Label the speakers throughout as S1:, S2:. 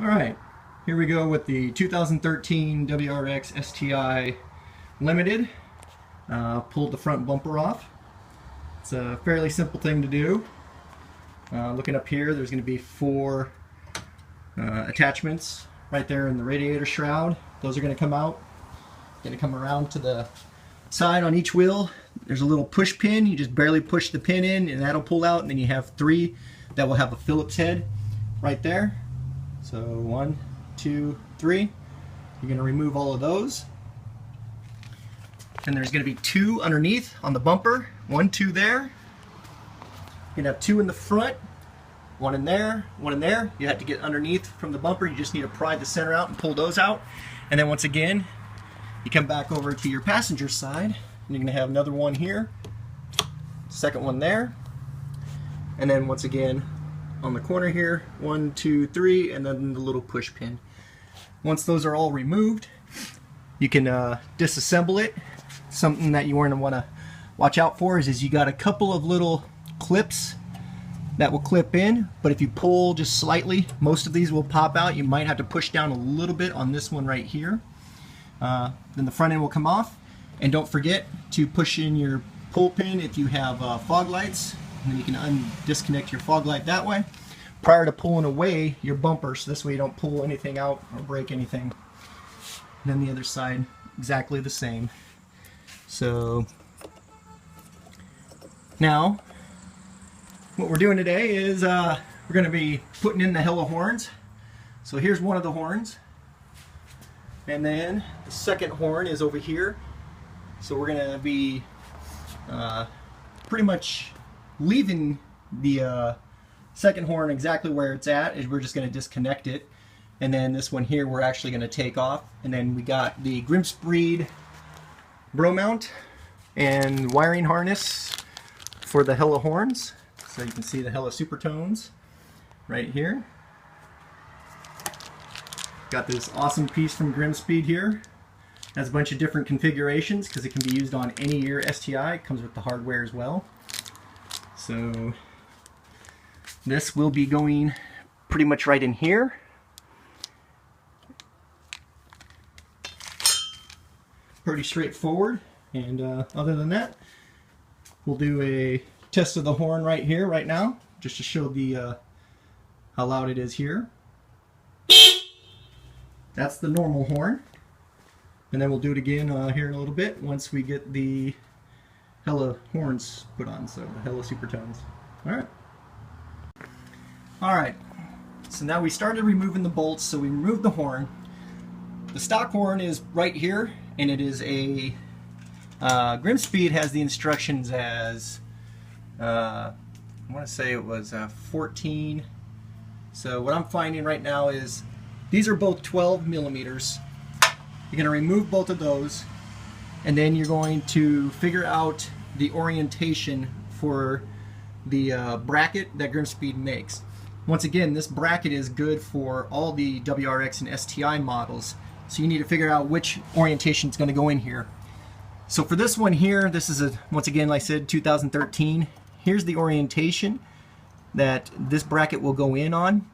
S1: Alright, here we go with the 2013 WRX STI Limited. Pulled the front bumper off. It's a fairly simple thing to do. Looking up here, there's going to be four attachments right there in the radiator shroud. Those are going to come out. Going to come around to the side on each wheel. There's a little push pin. You just barely push the pin in and that'll pull out, and then you have three that will have a Phillips head right there. So 1, 2, 3. You're going to remove all of those. And there's going to be two underneath on the bumper. 1, 2 there. You're going to have two in the front. One in there, one in there. You have to get underneath from the bumper. You just need to pry the center out and pull those out. And then once again, you come back over to your passenger side. And you're going to have another one here. Second one there. And then once again, on the corner here, 1, 2, 3, and then the little push pin. Once those are all removed, you can disassemble it. Something that you want to watch out for is you got a couple of little clips that will clip in, but if you pull just slightly, most of these will pop out. You might have to push down a little bit on this one right here. Then the front end will come off, and don't forget to push in your pull pin if you have fog lights. And then you can disconnect your fog light that way prior to pulling away your bumper, so this way you don't pull anything out or break anything. And then the other side, exactly the same. So now what we're doing today is we're going to be putting in the hella horns. So here's one of the horns, and then the second horn is over here. So we're going to be pretty much leaving the second horn exactly where it's at. Is we're just going to disconnect it, and then this one here we're actually going to take off. And then we got the Grimmspeed Bro mount and wiring harness for the hella horns. So you can see the hella supertones right here. Got this awesome piece from Grimmspeed here. Has a bunch of different configurations because it can be used on any year STI. It comes with the hardware as well. So this will be going pretty much right in here. Pretty straightforward. And other than that, we'll do a test of the horn right here, right now, just to show the how loud it is here. That's the normal horn. And then we'll do it again here in a little bit once we get the hella horns put on, so the hella supertones. Alright, so now we started removing the bolts, so we removed the horn. The stock horn is right here, and it is a Grimmspeed has the instructions as I want to say it was 14. So what I'm finding right now is these are both 12 millimeters. You're going to remove both of those, and then you're going to figure out the orientation for the bracket that Grimmspeed makes. Once again, this bracket is good for all the WRX and STI models, so you need to figure out which orientation is going to go in here. So for this one here, this is once again, like I said, 2013. Here's the orientation that this bracket will go in on,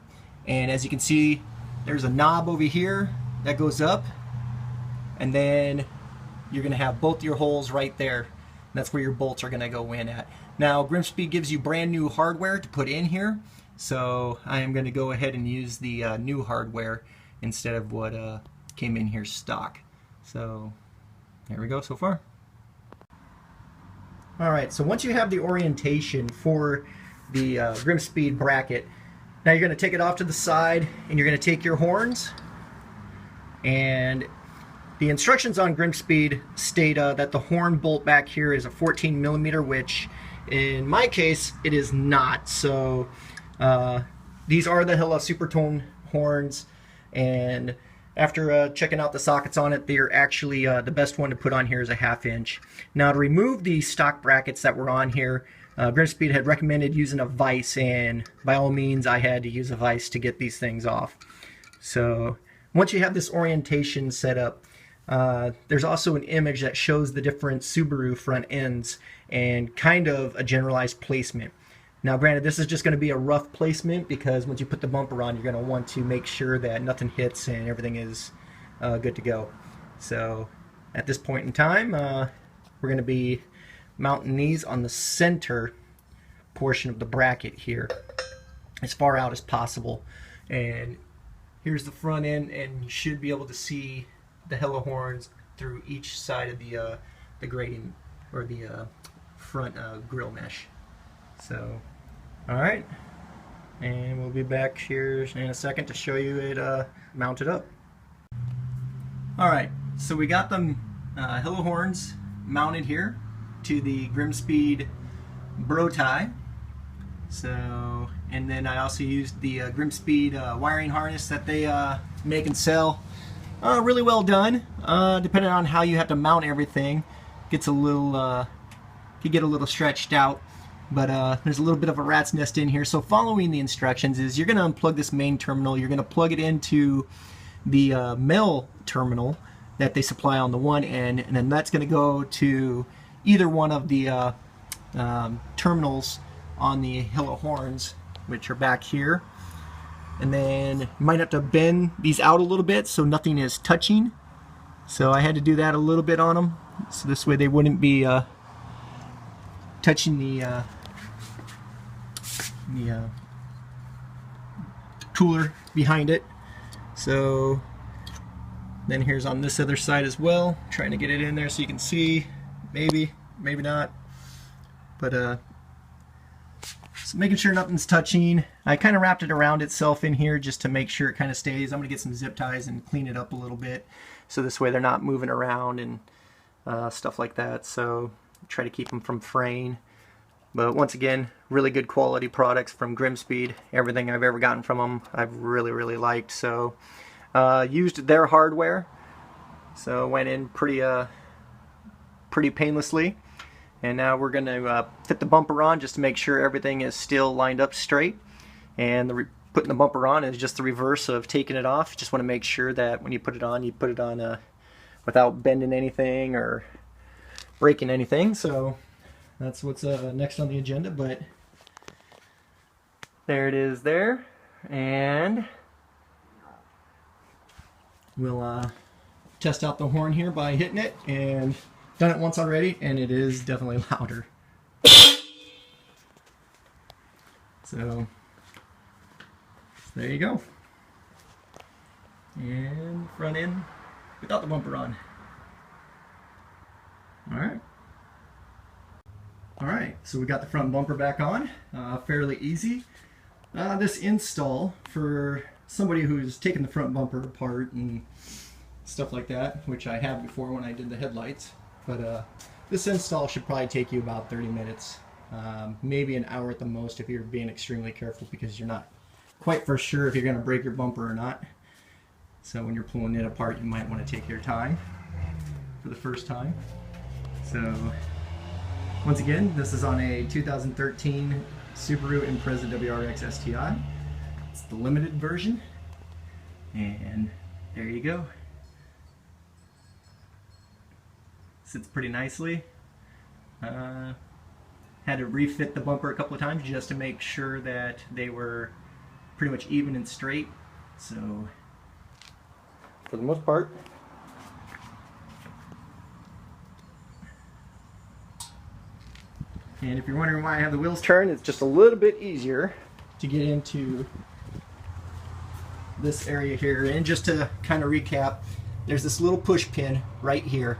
S1: and as you can see, there's a knob over here that goes up, and then you're going to have both your holes right there. That's where your bolts are going to go in at. Now Grimmspeed gives you brand new hardware to put in here, so I am going to go ahead and use the new hardware instead of what came in here stock. So there we go so far. Alright, so once you have the orientation for the Grimmspeed bracket, now you're going to take it off to the side, and you're going to take your horns, and the instructions on Grimmspeed state that the horn bolt back here is a 14 millimeter, which in my case it is not. So these are the hella supertone horns, and after checking out the sockets on it, they're actually the best one to put on here is a 1/2 inch. Now to remove the stock brackets that were on here, Grimmspeed had recommended using a vise, and by all means I had to use a vise to get these things off. So once you have this orientation set up, there's also an image that shows the different Subaru front ends and kind of a generalized placement. Now granted, this is just going to be a rough placement because once you put the bumper on, you're going to want to make sure that nothing hits and everything is good to go. So at this point in time, we're going to be mounting these on the center portion of the bracket here, as far out as possible. And here's the front end, and you should be able to see the hella horns through each side of the grating, or the front grill mesh. So, all right, and we'll be back here in a second to show you it mounted up. All right, so we got them hella horns mounted here to the Grimmspeed Bro-tie. So, and then I also used the Grimmspeed wiring harness that they make and sell. Really well done. Depending on how you have to mount everything, gets a little could get a little stretched out. But there's a little bit of a rat's nest in here. So following the instructions is you're going to unplug this main terminal. You're going to plug it into the male terminal that they supply on the one end, and then that's going to go to either one of the terminals on the hella horns, which are back here. And then you might have to bend these out a little bit so nothing is touching. So I had to do that a little bit on them, so this way they wouldn't be touching the cooler behind it. So then here's on this other side as well, trying to get it in there so you can see, maybe not, but so making sure nothing's touching. I kind of wrapped it around itself in here just to make sure it kind of stays. I'm gonna get some zip ties and clean it up a little bit so this way they're not moving around and stuff like that. So try to keep them from fraying. But once again, really good quality products from Grimmspeed. Everything I've ever gotten from them I've really liked. So used their hardware, so went in pretty painlessly. And now we're going to fit the bumper on just to make sure everything is still lined up straight. And putting the bumper on is just the reverse of taking it off. Just want to make sure that when you put it on without bending anything or breaking anything. So that's what's next on the agenda. But there it is there. And we'll test out the horn here by hitting it, and done it once already, and it is definitely louder. So there you go. And front end without the bumper on. Alright, so we got the front bumper back on. Fairly easy. This install, for somebody who's taken the front bumper apart and stuff like that, which I have before when I did the headlights, but this install should probably take you about 30 minutes, maybe an hour at the most if you're being extremely careful, because you're not quite for sure if you're going to break your bumper or not. So when you're pulling it apart, you might want to take your time for the first time. So once again, this is on a 2013 Subaru Impreza WRX STI. It's the limited version, and there you go. Sits pretty nicely. Had to refit the bumper a couple of times just to make sure that they were pretty much even and straight. So for the most part, and if you're wondering why I have the wheels turned, it's just a little bit easier to get into this area here. And just to kind of recap, there's this little push pin right here.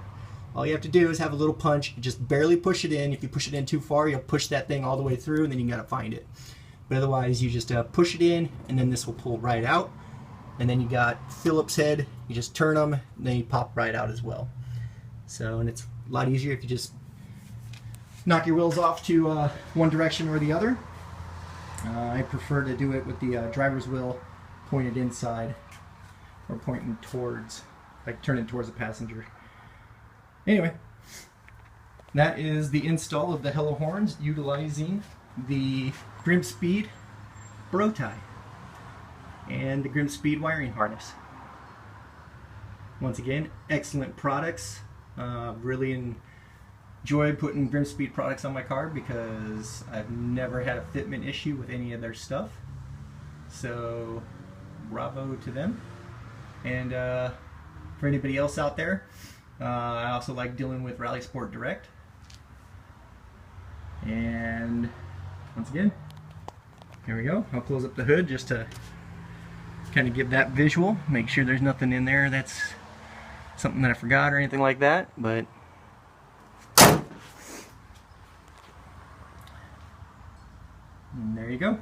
S1: All you have to do is have a little punch, just barely push it in. If you push it in too far, you'll push that thing all the way through, and then you gotta find it. But otherwise, you just push it in, and then this will pull right out. And then you got Phillips head, you just turn them, and then you pop right out as well. So, and it's a lot easier if you just knock your wheels off to one direction or the other. I prefer to do it with the driver's wheel pointed inside, or pointing towards, like turning towards the passenger. Anyway, that is the install of the hella horns utilizing the Grimmspeed Bro-tie and the Grimmspeed wiring harness. Once again, excellent products. Really enjoy putting Grimmspeed products on my car because I've never had a fitment issue with any of their stuff. So bravo to them. And for anybody else out there, I also like dealing with Rally Sport Direct. And once again, here we go. I'll close up the hood just to kind of give that visual, make sure there's nothing in there that's something that I forgot or anything like that. But and there you go.